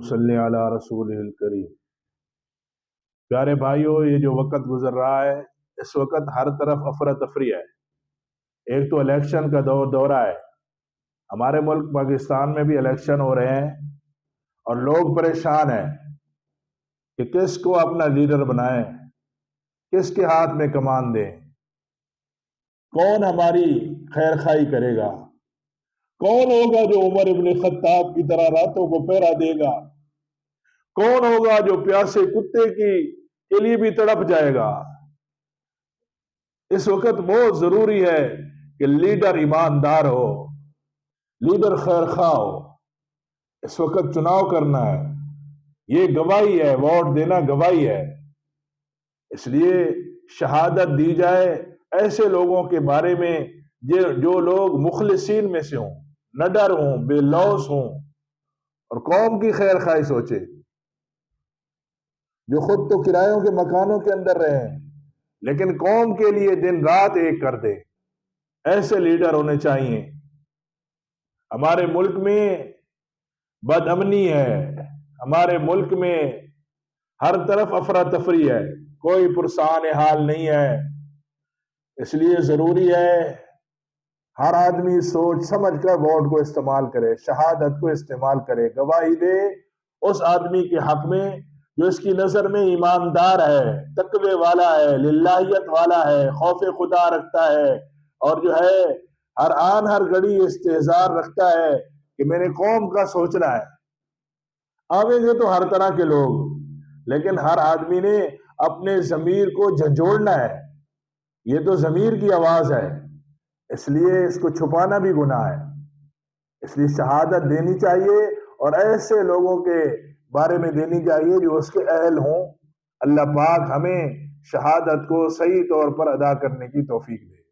صلی علی رسول الکریم۔ پیارے بھائیوں، یہ جو وقت گزر رہا ہے، اس وقت ہر طرف افراتفری ہے۔ ایک تو الیکشن کا دورہ ہے، ہمارے ملک پاکستان میں بھی الیکشن ہو رہے ہیں اور لوگ پریشان ہیں کہ کس کو اپنا لیڈر بنائیں، کس کے ہاتھ میں کمان دیں، کون ہماری خیر خواہی کرے گا، کون ہوگا جو عمر ابن خطاب کی طرح راتوں کو پہرا دے گا، کون ہوگا جو پیاسے کتے کے لیے بھی تڑپ جائے گا۔ اس وقت بہت ضروری ہے کہ لیڈر ایماندار ہو، لیڈر خیر خواہ ہو۔ اس وقت چناؤ کرنا ہے، یہ گواہی ہے، ووٹ دینا گواہی ہے۔ اس لیے شہادت دی جائے ایسے لوگوں کے بارے میں جو لوگ مخلصین میں سے ہوں، نڈر ہوں، بے لوث ہوں اور قوم کی خیر خواہی سوچے، جو خود تو کرایوں کے مکانوں کے اندر رہے لیکن قوم کے لیے دن رات ایک کر دے۔ ایسے لیڈر ہونے چاہیے۔ ہمارے ملک میں بد امنی ہے، ہمارے ملک میں ہر طرف افراتفری ہے، کوئی پرسان حال نہیں ہے۔ اس لیے ضروری ہے ہر آدمی سوچ سمجھ کر ووٹ کو استعمال کرے، شہادت کو استعمال کرے، گواہی دے اس آدمی کے حق میں جو اس کی نظر میں ایماندار ہے، تقوی والا ہے، للہیت والا ہے، خوف خدا رکھتا ہے، اور جو ہے ہر آن ہر گھڑی استحضار رکھتا ہے کہ میں نے قوم کا سوچنا ہے۔ آویں گے تو ہر طرح کے لوگ، لیکن ہر آدمی نے اپنے ضمیر کو جھنجھوڑنا ہے۔ یہ تو ضمیر کی آواز ہے، اس لیے اس کو چھپانا بھی گناہ ہے۔ اس لیے شہادت دینی چاہیے اور ایسے لوگوں کے بارے میں دینی چاہیے جو اس کے اہل ہوں۔ اللہ پاک ہمیں شہادت کو صحیح طور پر ادا کرنے کی توفیق دے۔